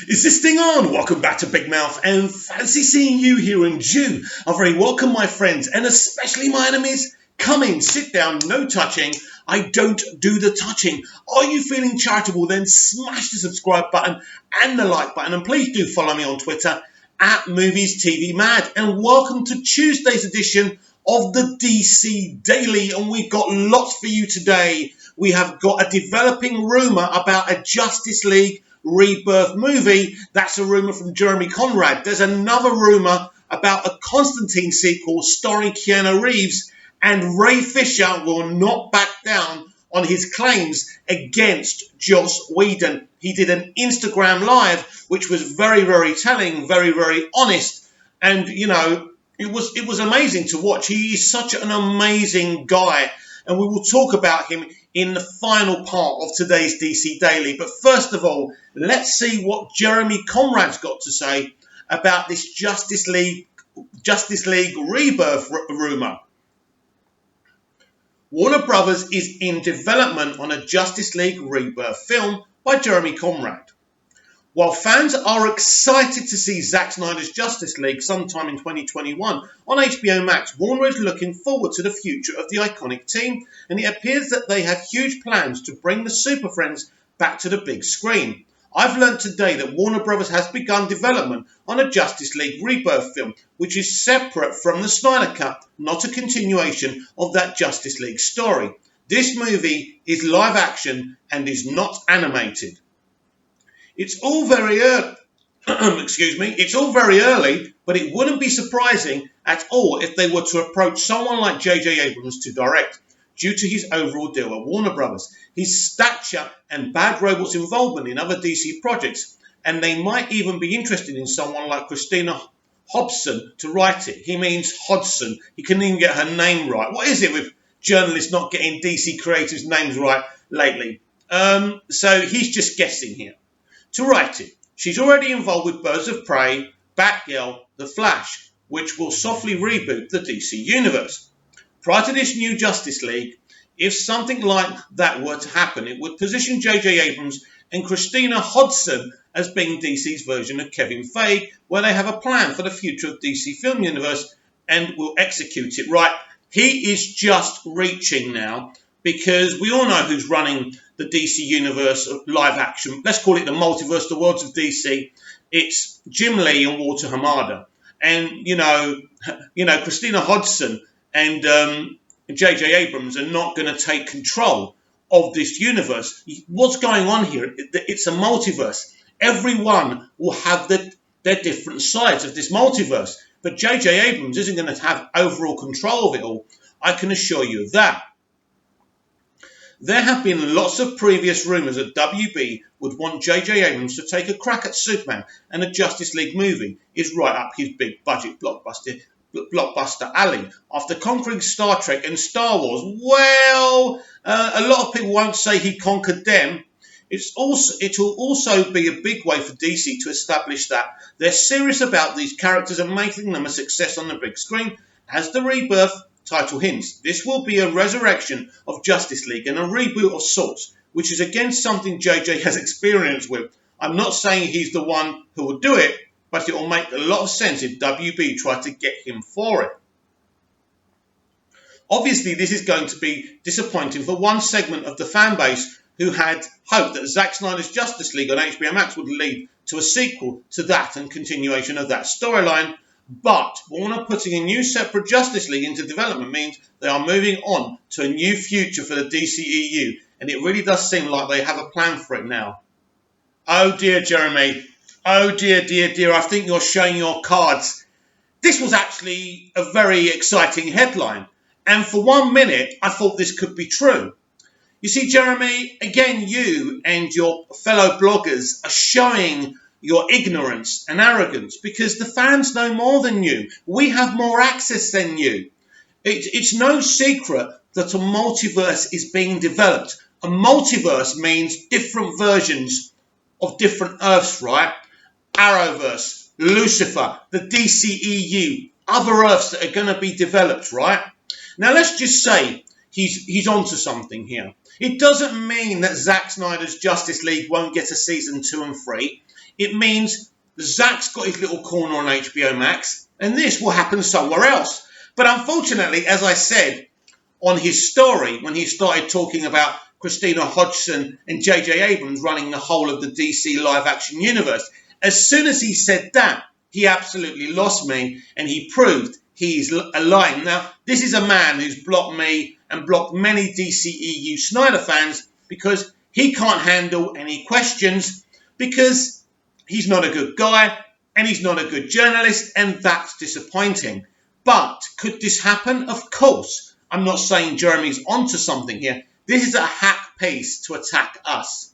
Is this thing on? Welcome back to Big Mouth and fancy seeing you here in June. I'm very welcome, my friends, and especially my enemies. Come in, sit down, no touching. I don't do the touching. Are you feeling charitable? Then smash the subscribe button and the like button, and please do follow me on Twitter at Movies TV Mad. And welcome to Tuesday's edition of the DC Daily, and we've got lots for you today. We have got a developing rumour about a Justice League Rebirth movie. That's a rumour from Jeremy Conrad. There's another rumour about a Constantine sequel starring Keanu Reeves, and Ray Fisher will not back down on his claims against Joss Whedon. He did an Instagram live, which was very, very telling, very, very honest, and it was amazing to watch. He is such an amazing guy, and we will talk about him in the final part of today's DC Daily. But first of all, let's see what Jeremy Conrad's got to say about this Justice League Rebirth rumour. Warner Brothers is in development on a Justice League Rebirth film by Jeremy Conrad. While fans are excited to see Zack Snyder's Justice League sometime in 2021 on HBO Max, Warner is looking forward to the future of the iconic team, and it appears that they have huge plans to bring the Super Friends back to the big screen. I've learned today that Warner Brothers has begun development on a Justice League Rebirth film, which is separate from the Snyder Cut, not a continuation of that Justice League story. This movie is live action and is not animated. It's all very early, It's all very early, but it wouldn't be surprising at all if they were to approach someone like J.J. Abrams to direct, due to his overall deal at Warner Brothers, his stature and Bad Robot's involvement in other DC projects, and they might even be interested in someone like Christina Hodson to write it. He means Hodson. He couldn't even get her name right. What is it with journalists not getting DC creatives' names right lately? So he's just guessing here. To write it, she's already involved with Birds of Prey, Batgirl, The Flash, which will softly reboot the DC universe. Prior to this new Justice League, if something like that were to happen, it would position J.J. Abrams and Christina Hodson as being DC's version of Kevin Feige, where they have a plan for the future of DC film universe and will execute it right. He is just reaching now, because we all know who's running the DC universe of live action. Let's call it the multiverse, the worlds of DC. It's Jim Lee and Walter Hamada. And, Christina Hodson and J.J. Abrams are not going to take control of this universe. What's going on here? It's a multiverse. Everyone will have their different sides of this multiverse. But J.J. Abrams isn't going to have overall control of it all. I can assure you of that. There have been lots of previous rumours that WB would want J.J. Abrams to take a crack at Superman, and a Justice League movie is right up his big budget blockbuster alley. After conquering Star Trek and Star Wars, well, a lot of people won't say he conquered them. It will also be a big way for DC to establish that they're serious about these characters and making them a success on the big screen. As the Rebirth title hints, this will be a resurrection of Justice League and a reboot of sorts, which is again something JJ has experience with. I'm not saying he's the one who will do it, but it will make a lot of sense if WB try to get him for it. Obviously, this is going to be disappointing for one segment of the fan base who had hoped that Zack Snyder's Justice League on HBO Max would lead to a sequel to that and continuation of that storyline. But Warner putting a new separate Justice League into development means they are moving on to a new future for the DCEU, and it really does seem like they have a plan for it now. Oh dear, Jeremy. Oh dear, dear. I think you're showing your cards. This was actually a very exciting headline, and for 1 minute I thought this could be true. You see, Jeremy, again, you and your fellow bloggers are showing your ignorance and arrogance, because the fans know more than you. We have more access than you. It's no secret that a multiverse is being developed. A multiverse means different versions of different Earths, right? Arrowverse, Lucifer, the DCEU, other Earths that are going to be developed, right? Now, let's just say he's onto something here. It doesn't mean that Zack Snyder's Justice League won't get a season 2 and 3. it means Zack's got his little corner on HBO Max, and this will happen somewhere else. But unfortunately, as I said on his story, when he started talking about Christina Hodgson and J.J. Abrams running the whole of the DC live-action universe, as soon as he said that, he absolutely lost me, and he proved he's lying. Now, this is a man who's blocked me and blocked many DCEU Snyder fans because he can't handle any questions, because he's not a good guy and he's not a good journalist, and that's disappointing. But could this happen? Of course. I'm not saying Jeremy's onto something here. This is a hack piece to attack us.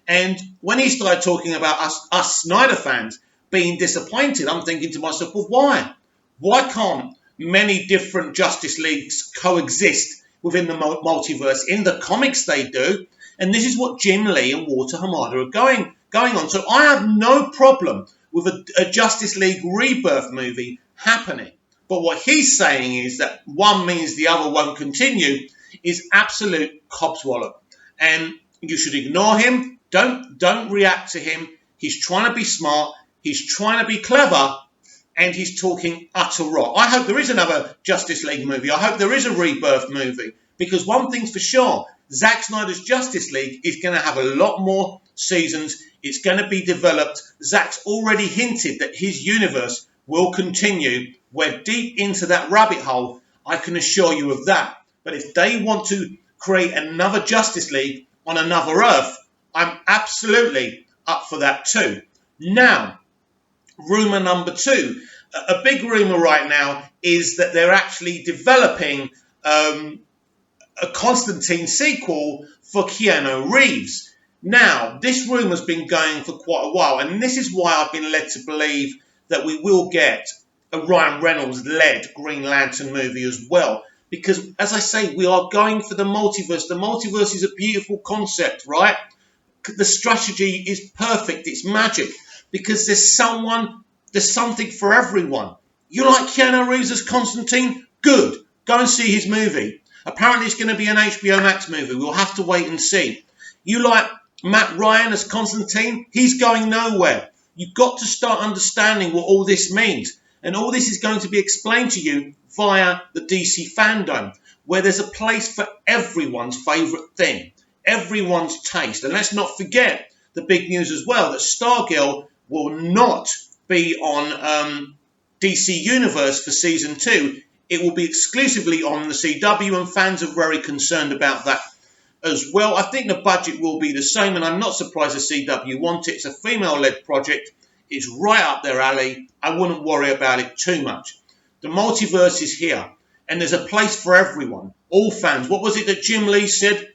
And when he started talking about us Snyder fans being disappointed, I'm thinking to myself, well, why? Why can't many different Justice Leagues coexist within the multiverse? In the comics they do. And this is what Jim Lee and Walter Hamada are going on. So I have no problem with a Justice League Rebirth movie happening. But what he's saying is that one means the other won't continue is absolute cobswallow. And you should ignore him. Don't react to him. He's trying to be smart. He's trying to be clever. And he's talking utter rot. I hope there is another Justice League movie. I hope there is a Rebirth movie. Because one thing's for sure, Zack Snyder's Justice League is going to have a lot more seasons. It's going to be developed. Zack's already hinted that his universe will continue. We're deep into that rabbit hole, I can assure you of that. But if they want to create another Justice League on another Earth, I'm absolutely up for that too. Now, rumour number 2. A big rumour right now is that they're actually developing a Constantine sequel for Keanu Reeves. Now, this rumour's been going for quite a while, and this is why I've been led to believe that we will get a Ryan Reynolds-led Green Lantern movie as well. Because, as I say, we are going for the multiverse. The multiverse is a beautiful concept, right? The strategy is perfect. It's magic. Because there's something for everyone. You like Keanu Reeves as Constantine? Good. Go and see his movie. Apparently it's going to be an HBO Max movie. We'll have to wait and see. You like Matt Ryan as Constantine? He's going nowhere. You've got to start understanding what all this means. And all this is going to be explained to you via the DC fandome, where there's a place for everyone's favourite thing, everyone's taste. And let's not forget the big news as well, that Stargirl will not be on DC Universe for Season 2. It will be exclusively on the CW, and fans are very concerned about that as well. I think the budget will be the same, and I'm not surprised the CW want it. It's a female-led project. It's right up their alley. I wouldn't worry about it too much. The multiverse is here, and there's a place for everyone, all fans. What was it that Jim Lee said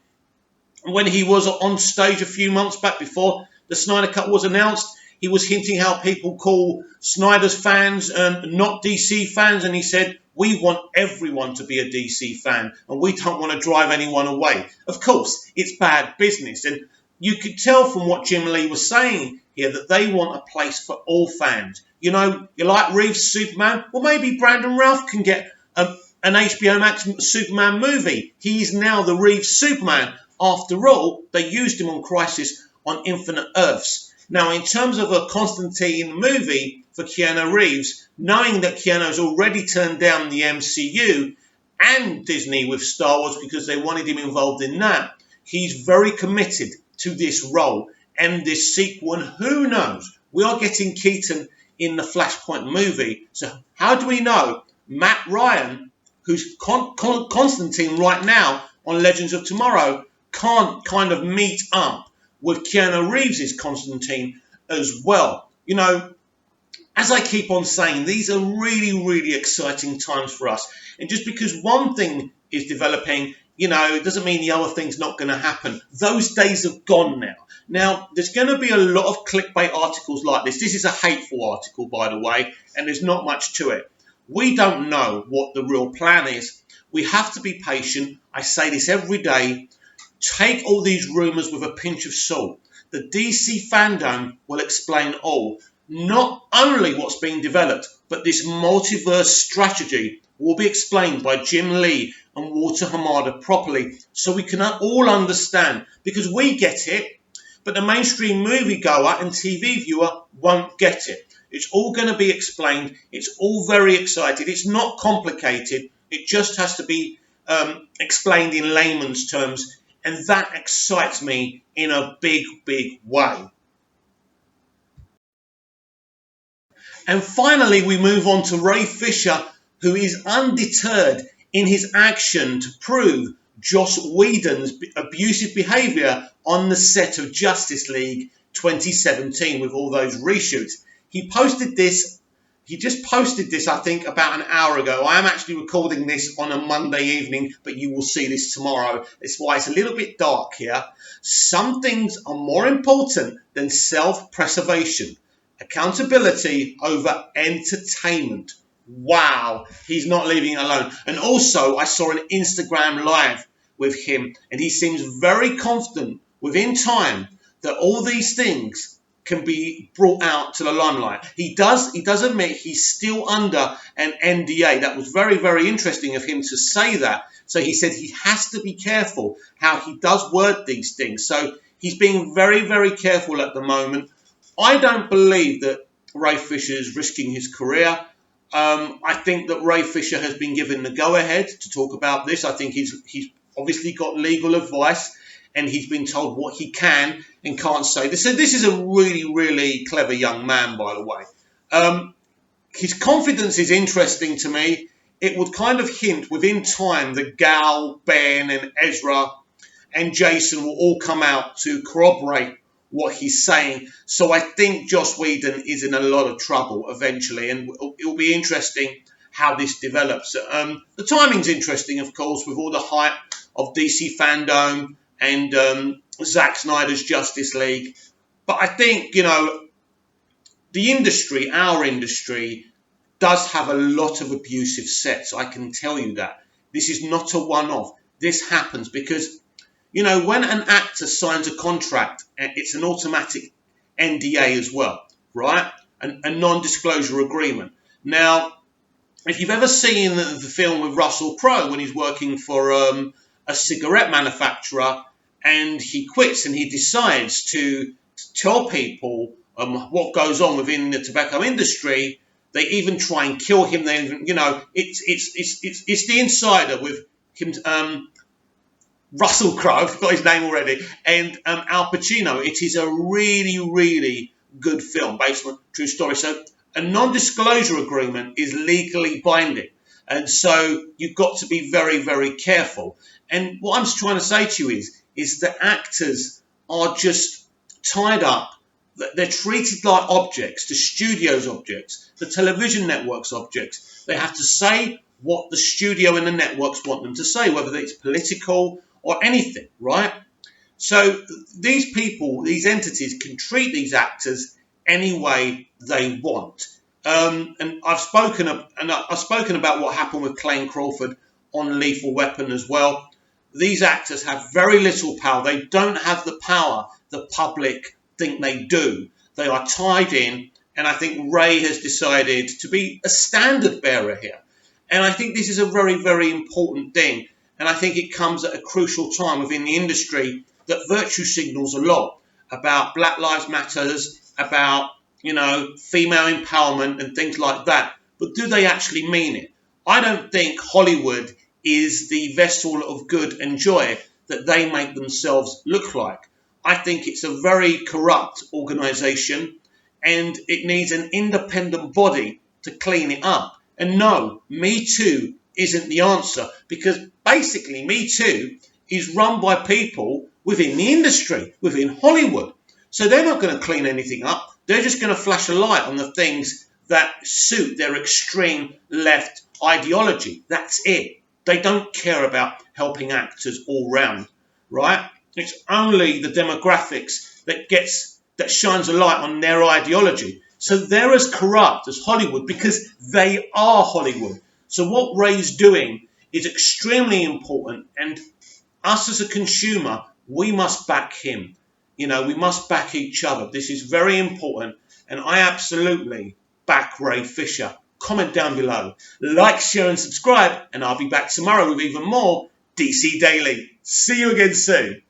when he was on stage a few months back before the Snyder Cut was announced? He was hinting how people call Snyder's fans and not DC fans, and he said, we want everyone to be a DC fan, and we don't want to drive anyone away. Of course, it's bad business, and you could tell from what Jim Lee was saying here that they want a place for all fans. You know, you like Reeves' Superman? Well, maybe Brandon Routh can get an HBO Max Superman movie. He's now the Reeves Superman. After all, they used him on Crisis on Infinite Earths. Now, in terms of a Constantine movie for Keanu Reeves, knowing that Keanu's already turned down the MCU and Disney with Star Wars because they wanted him involved in that, he's very committed to this role and this sequel. And who knows? We are getting Keaton in the Flashpoint movie. So how do we know Matt Ryan, who's Constantine right now on Legends of Tomorrow, can't kind of meet up with Keanu Reeves' Constantine as well? You know, as I keep on saying, these are really, really exciting times for us. And just because one thing is developing, you know, it doesn't mean the other thing's not going to happen. Those days have gone now. Now, there's going to be a lot of clickbait articles like this. This is a hateful article, by the way, and there's not much to it. We don't know what the real plan is. We have to be patient. I say this every day. Take all these rumours with a pinch of salt. The DC fandom will explain all. Not only what's being developed, but this multiverse strategy will be explained by Jim Lee and Walter Hamada properly, so we can all understand. Because we get it. but the mainstream moviegoer and TV viewer won't get it. It's all going to be explained. It's all very excited. It's not complicated. It just has to be explained in layman's terms, and that excites me in a big, big way. And finally, we move on to Ray Fisher, who is undeterred in his action to prove Joss Whedon's abusive behaviour on the set of Justice League 2017 with all those reshoots. He just posted this, I think, about an hour ago. I am actually recording this on a Monday evening, but you will see this tomorrow. That's why it's a little bit dark here. Some things are more important than self-preservation. Accountability over entertainment. Wow, he's not leaving it alone. And also, I saw an Instagram live with him, and he seems very confident within time that all these things can be brought out to the limelight. He does admit he's still under an NDA. That was very, very interesting of him to say that. So he said he has to be careful how he does word these things. So he's being very, very careful at the moment. I don't believe that Ray Fisher is risking his career. I think that Ray Fisher has been given the go-ahead to talk about this. I think he's obviously got legal advice, and he's been told what he can and can't say. So this is a really, really clever young man, by the way. His confidence is interesting to me. It would kind of hint within time that Gal, Ben, and Ezra and Jason will all come out to corroborate what he's saying. So I think Joss Whedon is in a lot of trouble eventually, and it'll be interesting how this develops. The timing's interesting, of course, with all the hype of DC Fandome and Zack Snyder's Justice League. But I think, the industry, our industry, does have a lot of abusive sets. I can tell you that. This is not a one-off. This happens because when an actor signs a contract, it's an automatic NDA as well, right? A non-disclosure agreement. Now, if you've ever seen the film with Russell Crowe when he's working for a cigarette manufacturer and he quits and he decides to tell people what goes on within the tobacco industry, they even try and kill him. It's the Insider with him. Russell Crowe, I've got his name already, and Al Pacino. It is a really, really good film based on a true story. So a non-disclosure agreement is legally binding, and so you've got to be very, very careful. And what I'm trying to say to you is that actors are just tied up. They're treated like objects, the studio's objects, the television network's objects. They have to say what the studio and the networks want them to say, whether it's political or anything, right? So these people, these entities can treat these actors any way they want. And I've spoken about what happened with Clayne Crawford on Lethal Weapon as well. These actors have very little power. They don't have the power the public think they do. They are tied in, and I think Ray has decided to be a standard bearer here. And I think this is a very, very important thing. And I think it comes at a crucial time within the industry that virtue signals a lot about Black Lives Matters, about, female empowerment and things like that. But do they actually mean it? I don't think Hollywood is the vessel of good and joy that they make themselves look like. I think it's a very corrupt organisation, and it needs an independent body to clean it up. And no, Me Too isn't the answer, because basically Me Too is run by people within the industry, within Hollywood. So they're not going to clean anything up. They're just going to flash a light on the things that suit their extreme left ideology. That's it. They don't care about helping actors all round, right? It's only the demographics that shines a light on their ideology. So they're as corrupt as Hollywood because they are Hollywood. So what Ray's doing is extremely important, and us as a consumer, we must back him. We must back each other. This is very important, and I absolutely back Ray Fisher. Comment down below. Like, share, and subscribe, and I'll be back tomorrow with even more DC Daily. See you again soon.